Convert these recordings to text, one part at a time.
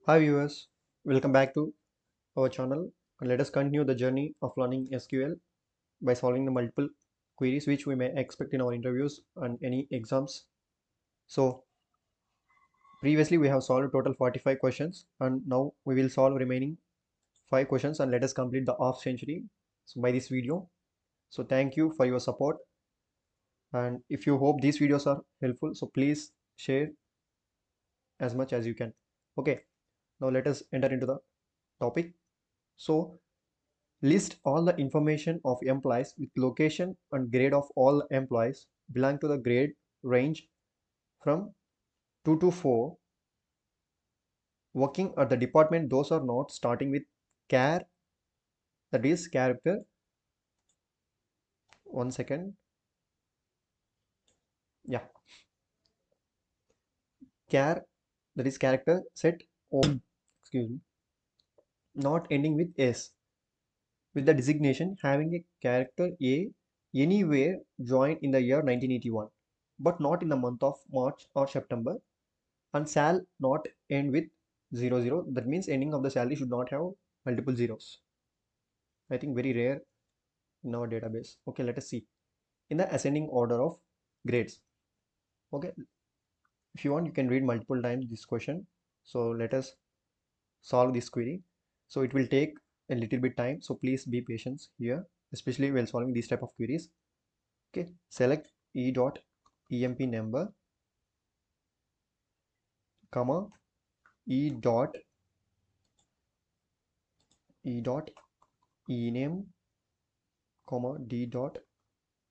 Hi viewers, welcome back to our channel and let us continue the journey of learning SQL by solving the multiple queries which we may expect in our interviews and any exams. So previously we have solved total 45 questions and now we will solve remaining 5 questions and let us complete the half century by this video. So thank you for your support, and if you hope these videos are helpful, so please share as much as you can. Okay, now let us enter into the topic. So list all the information of employees with location and grade of all employees belong to the grade range from 2 to 4 working at the department. Those are not starting with care, that is character. One second. Yeah, care, that is character set O, excuse me, not ending with S, with the designation having a character A anywhere joined in the year 1981 but not in the month of March or September, and shall not end with 00. That means ending of the salary should not have multiple zeros. I think very rare in our database. Okay, let us see in the ascending order of grades. Okay, if you want you can read multiple times this question. So let us solve this query. So it will take a little bit time, so please be patient here, especially while solving these type of queries. Okay, select e dot emp number comma e dot ename comma d dot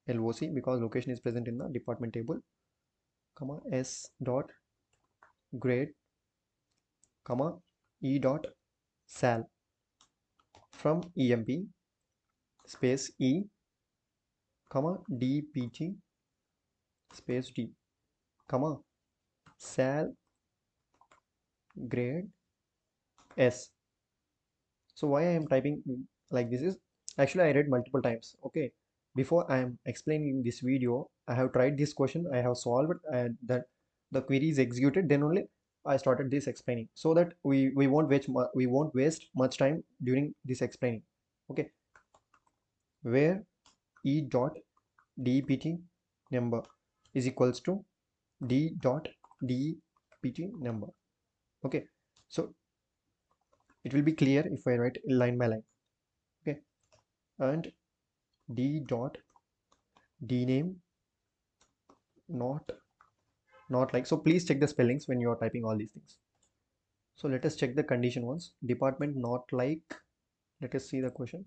loc, because location is present in the department table, comma s dot grade comma e dot sal from emp space e comma dpt space d comma sal grade s. So why I am typing like this is, actually I read multiple times. Okay, before I am explaining this video, I have tried this question, I have solved it, and that the query is executed, then only I started this explaining, so that we won't waste much time during this explaining. Okay, where e dot dpt number is equals to d dot dpt number. Okay, so it will be clear if I write line by line. Okay, and d dot dname, not like, so please check the spellings when you are typing all these things. So let us check the condition once. Department not like, let us see the question.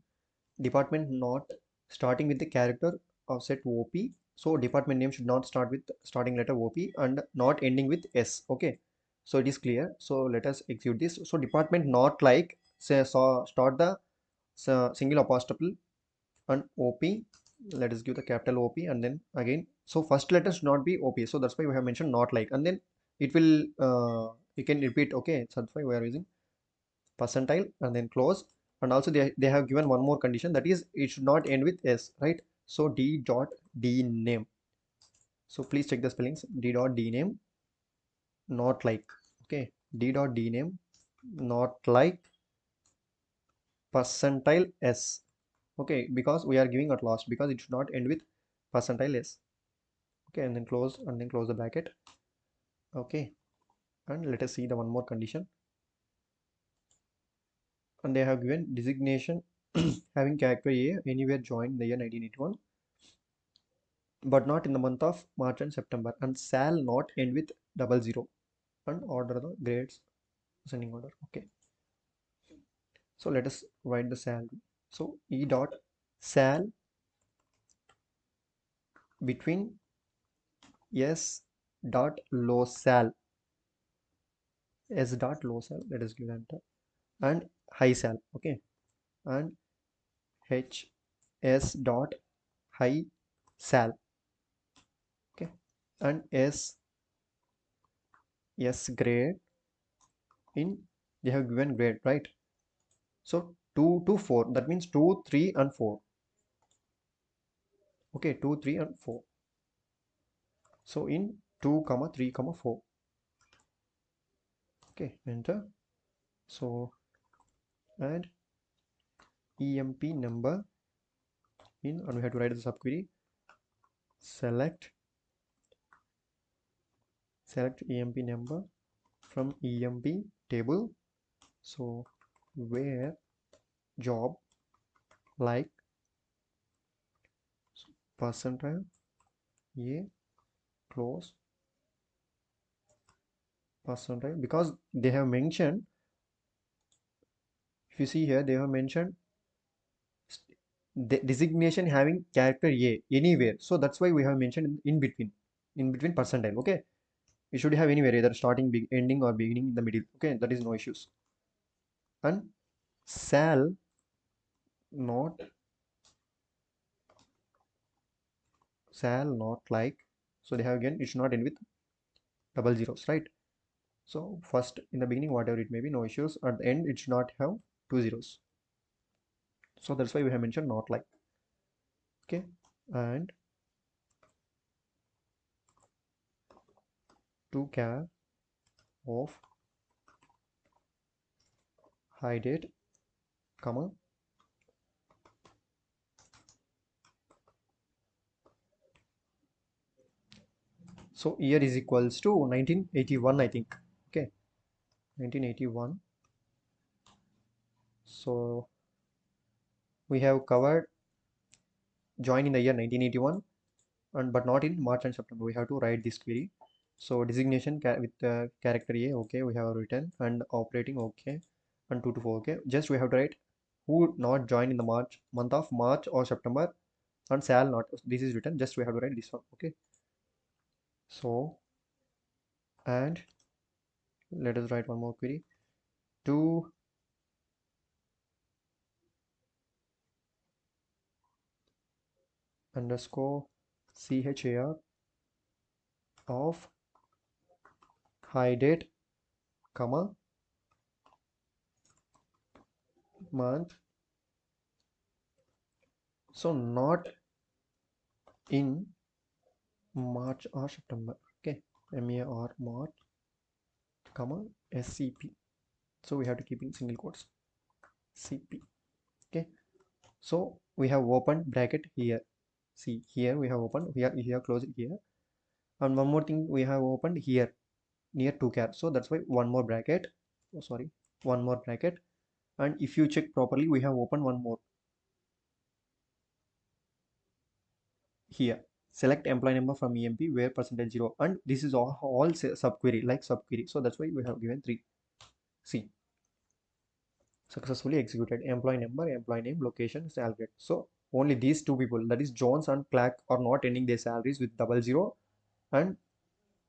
Department not starting with the character of set op, so department name should not start with starting letter op and not ending with s. Okay, so it is clear, so let us execute this. So department not like, say, so start the single apostrophe and op, let us give the capital op, and then again, so first letter should not be op, so that's why we have mentioned not like, and then it will you can repeat. Okay, so that's why we are using percentile and then close. And also they have given one more condition, that is it should not end with s, right? So d dot d name, so please check the spellings. D dot d name not like. Okay, d dot d name not like percentile s. Okay, because we are giving at last, because it should not end with percentile s. Okay, and then close the bracket. Okay, and let us see the one more condition. And they have given designation having character a anywhere joined in the year 1981 but not in the month of March and September, and shall not end with 00, and order the grades ascending order. Okay, so let us write the salary. So e dot sal between s dot low sal, s dot low sal, let us give enter, and high sal. Okay, and h s dot high sal. Okay, and s grade in, they have given grade, right? So 2 to 4, that means 2, 3 and 4. Okay, 2, 3 and 4. So in 2 comma 3 comma 4. Okay, enter. So add emp number in, and we have to write the subquery select emp number from emp table. So where job like percentile a close percentile, because they have mentioned, if you see here, they have mentioned the designation having character a anywhere, so that's why we have mentioned in between percentile. Okay, it should have anywhere, either starting, ending, or beginning in the middle. Okay, that is no issues. And sal not like, so they have, again, it should not end with double zeros, right? So first, in the beginning, whatever it may be, no issues. At the end, it should not have two zeros, so that's why we have mentioned not like. Okay, and to care of high date, comma, so year is equals to 1981, I think. Okay, 1981. So we have covered join in the year 1981, and but not in March and September. We have to write this query. So designation with character a, okay, we have written, and operating, okay, and 2 to 4, okay. Just we have to write who not join in the month of March or September, and shall not. This is written. Just we have to write this one, okay. So, and let us write one more query to underscore char of high date, comma, month, so not in March or September, okay, MA or March, comma, SCP. So we have to keep in single quotes CP. Okay, so we have opened bracket here. See, here we have opened, here close it here, and one more thing we have opened here near to char. So that's why one more bracket. Oh, sorry, one more bracket. And if you check properly, we have opened one more here. Select employee number from EMP where percentage 0, and this is all subquery, like subquery. So that's why we have given 3. See, successfully executed. Employee number, employee name, location, salary. So only these two people, that is Jones and Clark, are not ending their salaries with double zero, and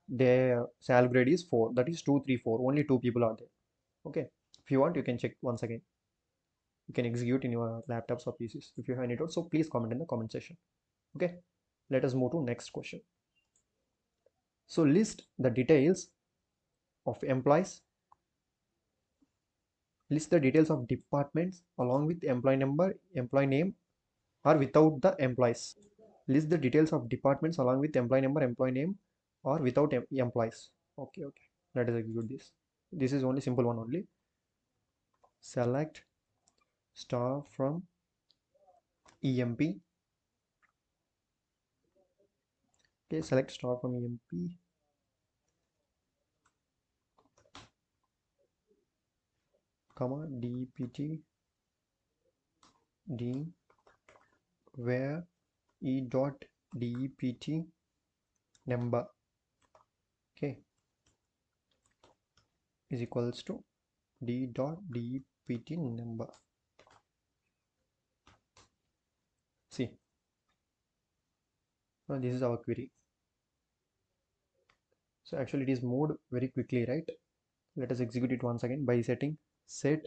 their salary grade is 4. That is 2, 3, 4. Only 2 people are there. Okay. If you want, you can check once again. You can execute in your laptops or PCs if you have any doubts. So please comment in the comment section. Okay. Let us move to next question. So list the details of employees. List the details of departments along with employee number, employee name, or without the employees. List the details of departments along with employee number, employee name, or without employees. Okay, okay. Let us execute this. This is only simple one only. Select star from EMP. Okay, select star from EMP. Comma DPT D where E dot DPT number, okay, is equals to D dot DPT number. See, now this is our query. So actually it is moved very quickly, right? Let us execute it once again by setting set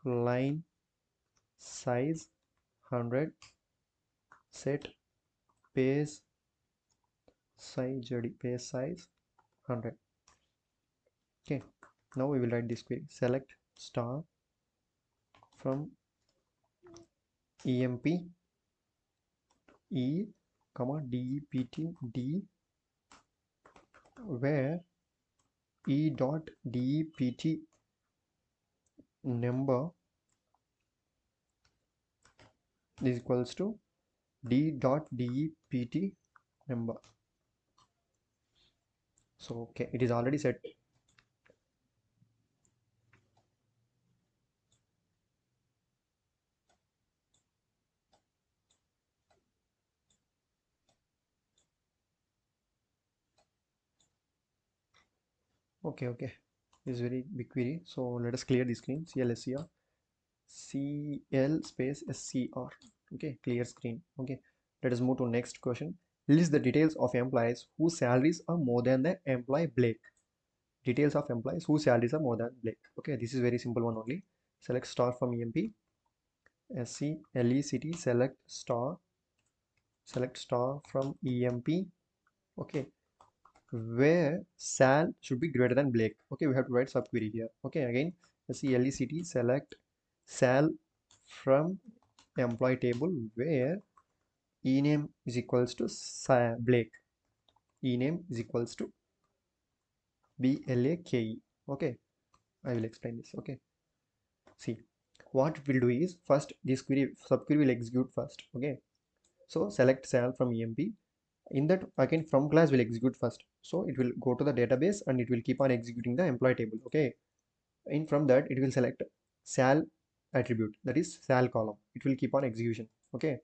line size 100, set page size page size 100. Okay, now we will write this query. Select star from EMP E comma DPT D where E dot DPT number is equals to d dot dept number. So okay, it is already set. Okay, it's very big query, so let us clear the screen. CLSCR CL space SCR. Okay, clear screen. Okay, let us move to next question. List the details of employees whose salaries are more than the employee Blake. Details of employees whose salaries are more than Blake. Okay, this is very simple one only. Select star from EMP. SCLECT select star from EMP. Okay, where Sal should be greater than Blake. Okay, we have to write subquery here. Okay, again SCLECT select Sal from employee table where ename is equals to Blake. Ename is equals to BLAKE. Okay, I will explain this. Okay, see what it will do is first this query subquery will execute first. Okay, so select Sal from EMP. In that again from class will execute first. So it will go to the database and it will keep on executing the employee table. Okay, in from that it will select Sal attribute, that is Sal column. It will keep on execution. Okay,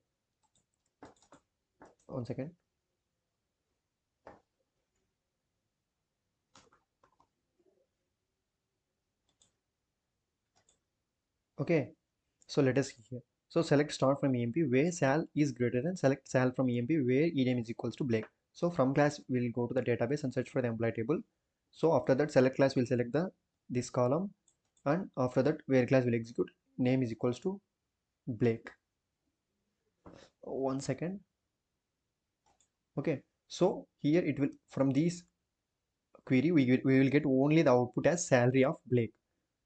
one second. Okay, so let us see here. So select star from EMP where Sal is greater than, select Sal from EMP where ename is equals to Blake. So from class we'll go to the database and search for the employee table. So after that select class will select the this column, and after that where class will execute name is equals to Blake. One second. Okay, so here it will from these query we will get only the output as salary of Blake.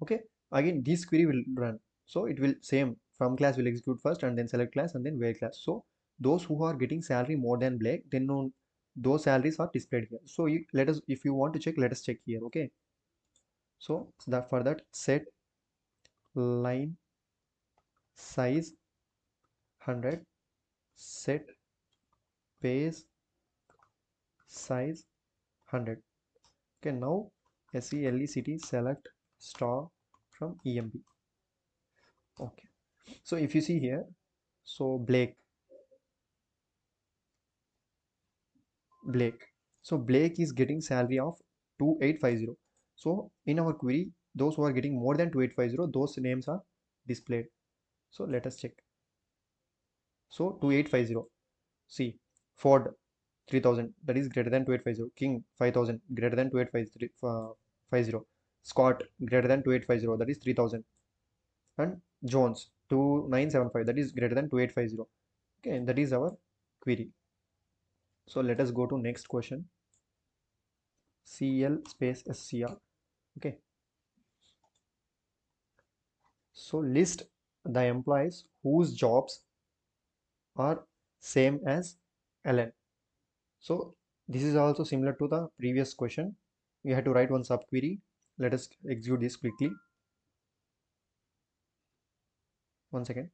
Okay, again this query will run, so it will same from class will execute first and then select class and then where class. So those who are getting salary more than Blake, then on those salaries are displayed here. So you, let us, if you want to check, let us check here. Okay, so that for that set line size 100, set page size 100. Okay, now SELECT select star from EMP. Okay, so if you see here, so Blake, so Blake is getting salary of 2850. So in our query, those who are getting more than 2850, those names are displayed. So let us check. So 2850, see Ford 3000, that is greater than 2850. King 5000 greater than 2850. Scott greater than 2850, that is 3000. And Jones 2975, that is greater than 2850. Okay, and that is our query. So let us go to next question. CL space SCR. Okay, so list the employees whose jobs are same as Ellen. So this is also similar to the previous question. We had to write one subquery. Let us execute this quickly. One second.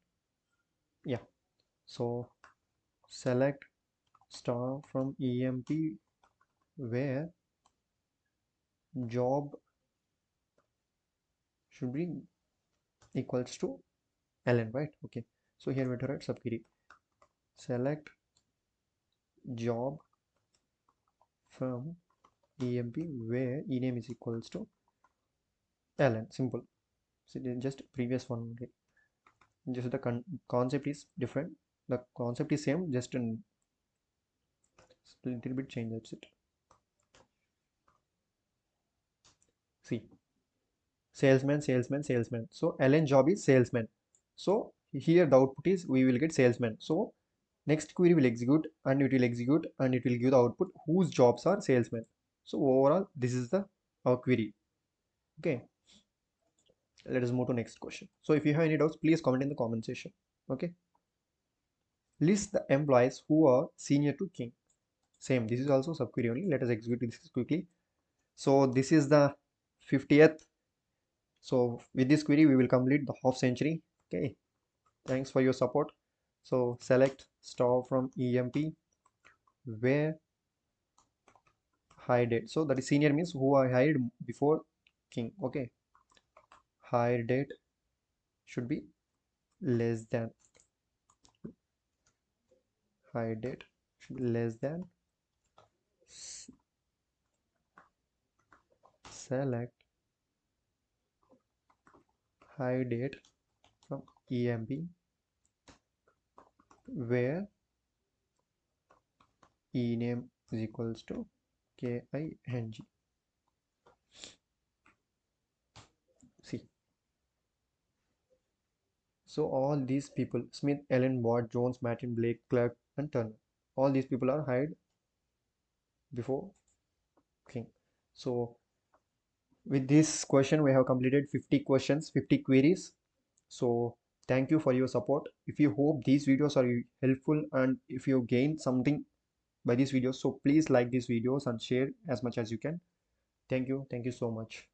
Yeah, so select star from EMP where job should be equals to Ellen, right? Okay, so here we have to write subquery. Select job from EMP where ename is equals to Ellen. Simple. So just previous one only. Just the concept is different. The concept is same, just a little bit change. That's it. See, salesman. So Ellen job is salesman. So here the output is we will get salesman. So next query will execute and it will execute and it will give the output whose jobs are salesman. So overall this is the our query. Okay, let us move to next question. So if you have any doubts, please comment in the comment section. Okay, list the employees who are senior to king. Same, this is also subquery only. Let us execute this quickly. So this is the 50th So with this query we will complete the half century. Okay, thanks for your support. So select star from emp where hire date, so that is senior means who I hired before king. Okay, hire date should be less than, hire date should be less than, select hire date from emp where ename is equals to king. See, so all these people, Smith, Ellen, Watt, Jones, Martin, Blake, Clark, and Turner, all these people are hired before king. So with this question we have completed 50 questions, 50 queries. So thank you for your support. If you hope these videos are helpful and if you gain something by these videos, so please like these videos and share as much as you can. Thank you so much.